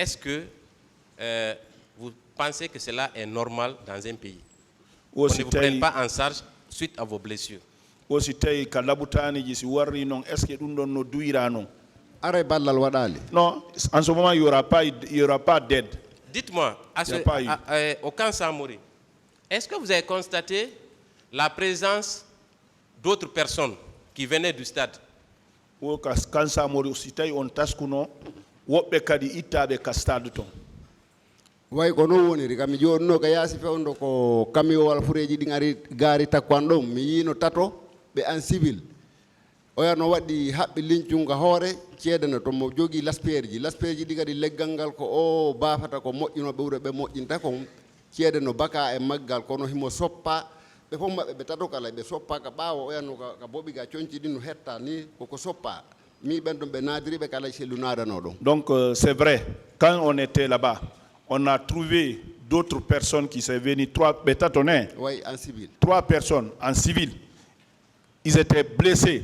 est-ce que vous pensez que cela est normal dans un pays? On ne vous prenne pas en charge suite à vos blessures. Aussi tay ka labutani ji si warri non est-ce que dum don no duira non? Are ballal wadali. Non, en ce moment il y aura pas d'aide. Dites-moi, au camp Samori, est-ce que vous avez constaté la présence d'autres personnes qui venaient du stade? Au camp Samori aussi tay on taskuno wobbe kadi ittabe ka stade ton. Way ko no woniri kam jonno ka yasi fewndo ko kamio wal fureji di ngari gari takwando mi yino tato be en civil o no wadi habbe lincunga hoore ciedana to mo jogi lasperji di gadi leggal ngal ko o baafata ko mojjino be wuro be mojjinta ko ciedano baka e maggal kono himo soppa be fo mabbe be tato kala be soppa ka baawo o no ka bobi ga cionci dinu hetta ni ko soppa mi bendum be nadiri be kala celu nadano do. Donc c'est vrai, quand on était là-bas on a trouvé d'autres personnes qui sont venues, 3 bétatonnés. Oui, en civil. 3 personnes en civil. Ils étaient blessés.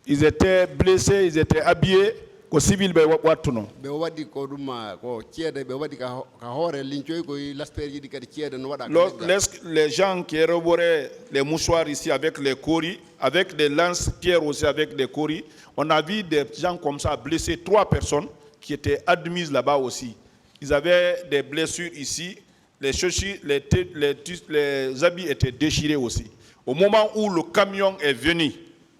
Ils étaient habillés au civil be watuno. Be wadi ko duma ko ciede be wadi ka hore lincoy ko l'asperge di kadi ciede no wada. Les gens qui élaboraient les mouchoirs ici avec les coris, avec des lance-pierres aussi avec des coris, on a vu des gens comme ça blessés, 3 personnes qui étaient admises là-bas aussi. Ils avaient des blessures ici, les chaussures, les habits étaient déchirés aussi. Au moment où le camion est venu,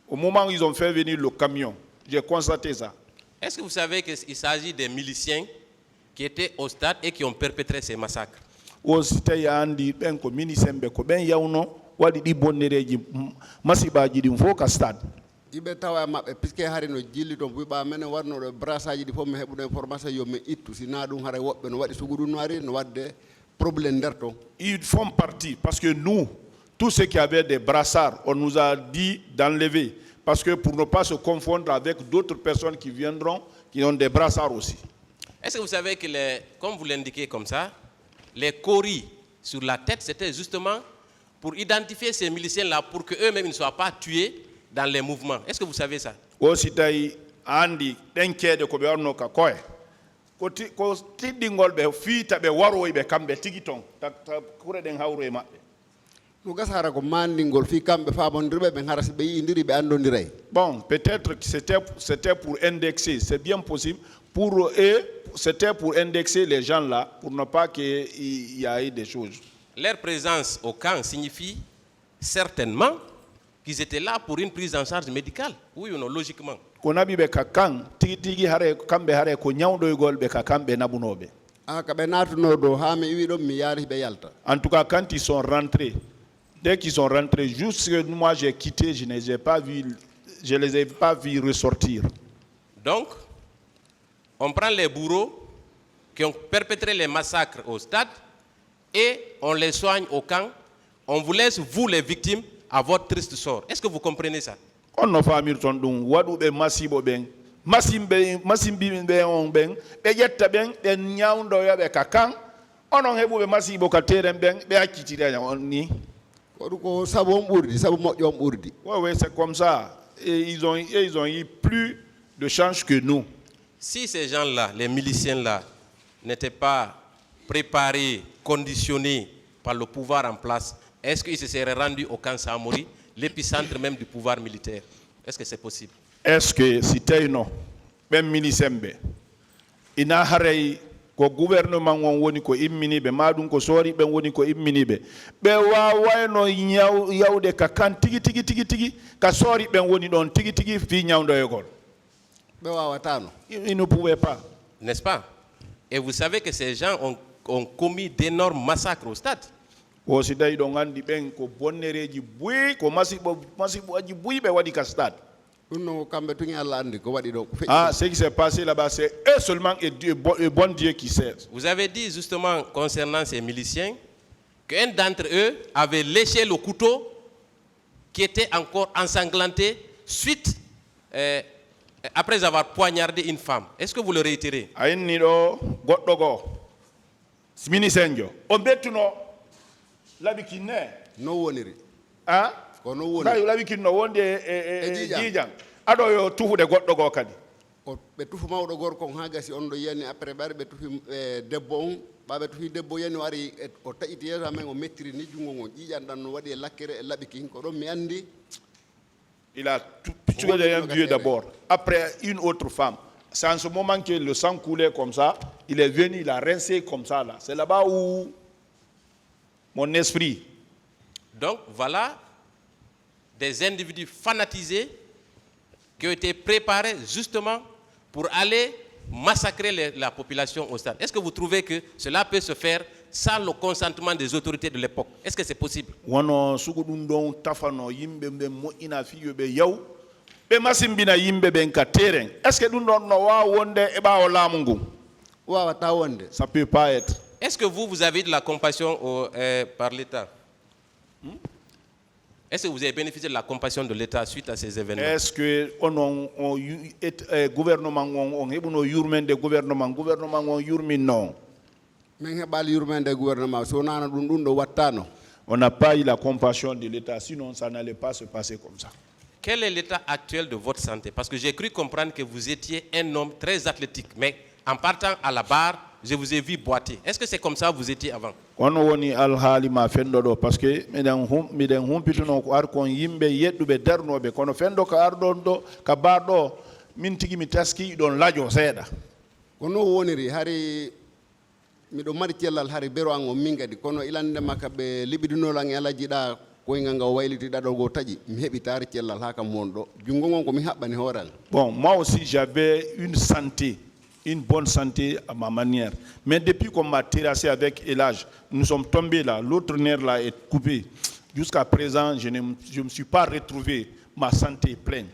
au moment où ils ont fait venir le camion, j'ai constaté ça. Est-ce que vous savez qu'il s'agit des miliciens qui étaient au stade et qui ont perpétré ces massacres? Ibe tawa mabbe piske hari no jilli ton buba men warno do brasaji di fom hebude information yo me ittu sina dum hare wobbe no wadi sugudu noari no wadde problème derto. Ils font partie parce que nous tous ceux qui avaient des brassards on nous a dit d'enlever parce que pour ne pas se confondre avec d'autres personnes qui viendront qui ont des brassards aussi. Est-ce que vous savez que comme vous l'indiquez comme ça, les coris sur la tête c'était justement pour identifier ces miliciens là pour que eux-mêmes ne soient pas tués dans les mouvements? Est-ce que vous savez ça? Aussi tay andi denkede ko be warno ka koy ko tiddingol be fiita be waro be kambe tigiton ta kure den hawro e mabbe no gasara ko mandingol fi kambe famondirbe be harasi be yindiri be andondiray. Bon, peut-être que c'était pour indexer, c'est bien possible pour eux, c'était pour indexer les gens là pour ne pas qu'il y ait des choses. Leur présence au camp signifie certainement qu'ils étaient là pour une prise en charge médicale. Oui ou non, logiquement. En tout cas, quand ils sont rentrés, dès qu'ils sont rentrés, juste que moi j'ai quitté, je ne les ai pas vus ressortir. Donc, on prend les bourreaux qui ont perpétré les massacres au stade et on les soigne au camp. On vous laisse, vous les victimes, à votre triste sort. Est-ce que vous comprenez ça? On ne fait pas de masibo ben, masimbi ben on ben, beyetta ben, den nyaundo ya be kakan, on en hebu be masibo kateren ben, be akitira on ni. Ko sabo mburdi, sabo mojo mburdi. Ouais, c'est comme ça. Et ils ont eu plus de chance que nous. Si ces gens-là, les miliciens-là, n'étaient pas préparés, conditionnés par le pouvoir en place, est-ce qu'ils se seraient rendus au camp Samori, l'épicentre même du pouvoir militaire? Est-ce que c'est possible? Est-ce que si tu non, même milisembe, il n'a pas ko gouvernement won woni ko immini be madum ko sori ben woni ko immini be wawayno yawde ka kan tigi ka sori ben woni don tigi fi nyawdo yegol be wawatano ils ne pouvaient pas, n'est-ce pas? Et vous savez que ces gens ont commis d'énormes massacres au stade. O si day do ngandi ben ko bonnereji buy ko masibo aji buy be wadi ka stade. Ah, ce qui s'est passé là-bas, c'est eux seulement et Dieu, le bon Dieu qui sait. Vous avez dit justement concernant ces miliciens qu'un d'entre eux avait léché le couteau qui était encore ensanglanté suite après avoir poignardé une femme. Est-ce que vous le réitérez? Aïnido goddogo minisenjo ombetuno labikine no woniri ah ko no woni labikino wonde jijang ado yo tuhude goddogo kadi o ɓe tufu mawɗo gorko on ha gasi on ɗo yiyani après ɓare ɓe tufi debbo on ɓaɓe tufi debbo yani o ari o taƴiti yeeso men o mettiri ni jungo ngon ƴiƴan ɗan no waɗi e lakkere e laɓi kin ko ɗon mi andi. Il a tué un vieux d'abord, après une autre femme. C'est en ce moment que le sang coulait comme ça, il est venu, il a rincé comme ça là. C'est là-bas où mon esprit. Donc voilà des individus fanatisés qui ont été préparés justement pour aller massacrer la population au stade. Est-ce que vous trouvez que cela peut se faire sans le consentement des autorités de l'époque? Est-ce que c'est possible? Est-ce que ça peut pas être? Est-ce que vous avez de la compassion par l'État? Est-ce que vous avez bénéficié de la compassion de l'État suite à ces événements? Est-ce que gouvernement non? On n'a pas eu la compassion de l'État, sinon ça n'allait pas se passer comme ça. Quel est l'état actuel de votre santé? Parce que j'ai cru comprendre que vous étiez un homme très athlétique, mais en partant à la barre, je vous ai vu boiter. Est-ce que c'est comme ça que vous étiez avant? Parce que miɗo mari cellal hari bero an o min kadi kono ilande makka ɓe liɓidinolan e ala jiɗa koyngal ngal wayliti ɗaɗol go taƴi mi heɓi taari cellal ha kam won ɗo jungo ngon ko mi haɓɓani hooral. Bon, moi aussi j'avais une bonne santé à ma manière, mais depuis qu'on m'a terrassé avec l'âge, nous sommes tombés là, l'autre nerf là est coupé. Jusqu'à présent, je ne me suis pas retrouvé, ma santé est pleine.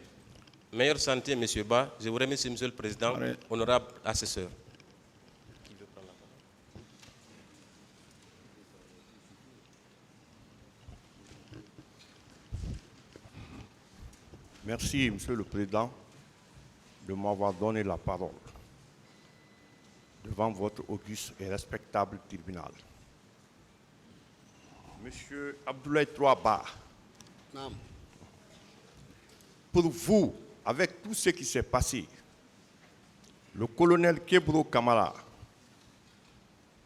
Meilleure santé, M. Ba. Je vous remercie, M. le Président, honorable assesseur. Merci, Monsieur le Président, de m'avoir donné la parole devant votre auguste et respectable tribunal. Monsieur Abdoulaye Ba, pour vous, avec tout ce qui s'est passé, le colonel Kebro Kamara,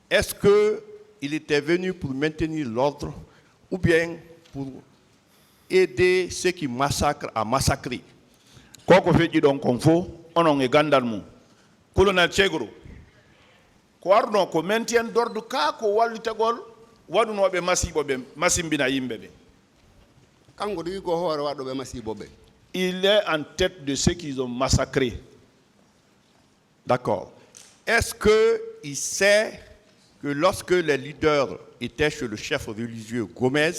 est-ce qu'il était venu pour maintenir l'ordre ou bien pour aider ceux qui massacrent à massacrer? Koko feji don konfo onon e gandal mum colonel Chegro ko arno ko maintien d'ordre ka ko wallitagol wadunobe masibo be masimbina yimbe be kango digi ko hoore wadobe masibo be. Il est en tête de ceux qu'ils ont massacrés. D'accord. Est-ce qu'il sait que lorsque les leaders étaient chez le chef religieux Gomez,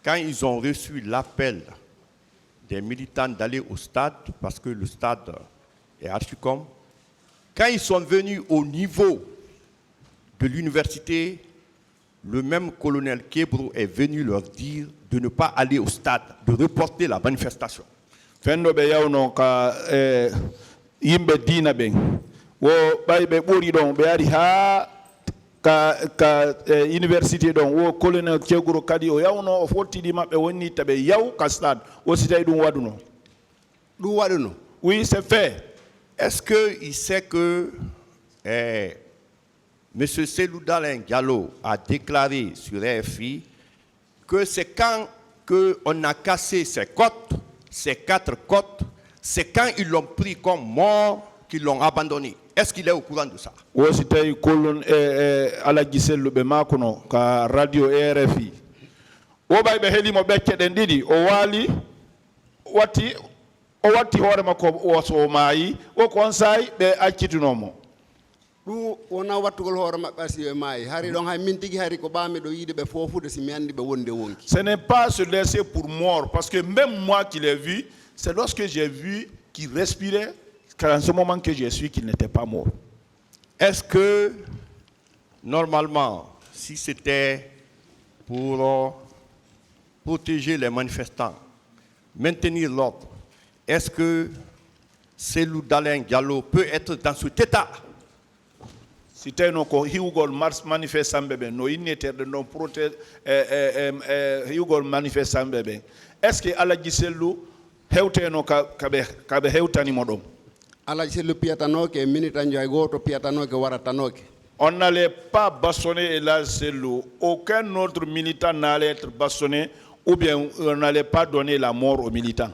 quand ils ont reçu l'appel des militants d'aller au stade, parce que le stade est Archicom, quand ils sont venus au niveau de l'université, le même colonel Kebro est venu leur dire de ne pas aller au stade, de reporter la manifestation. Fendo be yawno ka yimbe dina be wo baybe buri don be ari ha ka université don wo colonel Keguro kadi o yawno o fottidi mabbe wonni tabe yaw ka stade o sitay dum waduno. Oui, c'est fait. Est-ce qu'il sait que M. Selou Dalein Diallo a déclaré sur RFI que c'est quand on a cassé ces côtes, ces 4 côtes, c'est quand ils l'ont pris comme mort qu'ils l'ont abandonné? Est-ce qu'il est au courant de ça? O sitay kolon ala giselu be makono ka radio RFI o baybe helimo becce den didi o wali wati hoore makko o so maayi o kon say be accitinomo ɗum wona wattugol hoore maɓɓe asi e maayi hari ɗon hay min tigi hari ko ɓaami ɗo yiide ɓe foofude si mi anndi ɓe wonde wonki. Ce n'est pas se laisser pour mort, parce que même moi qui l'ai vu, c'est lorsque j'ai vu qu'il respirait qu'en ce moment que j'ai su qu'il n'était pas mort. Est-ce que normalement, si c'était pour protéger les manifestants, maintenir l'ordre, est-ce que Selou Dalein Diallo peut être dans cet état? Si tu as hiugol manifestant bébé, no ineterde non protège hiugol manifestant bébé. Est-ce que ala gisellu hewteno kabe hewtani modom? ala se le piatano ke minita njoy goto piatano ke waratano ke. On n'allait pas bastonner Elhadj Sello. Aucun autre militant n'allait être bastonné ou bien on n'allait pas donner la mort aux militants.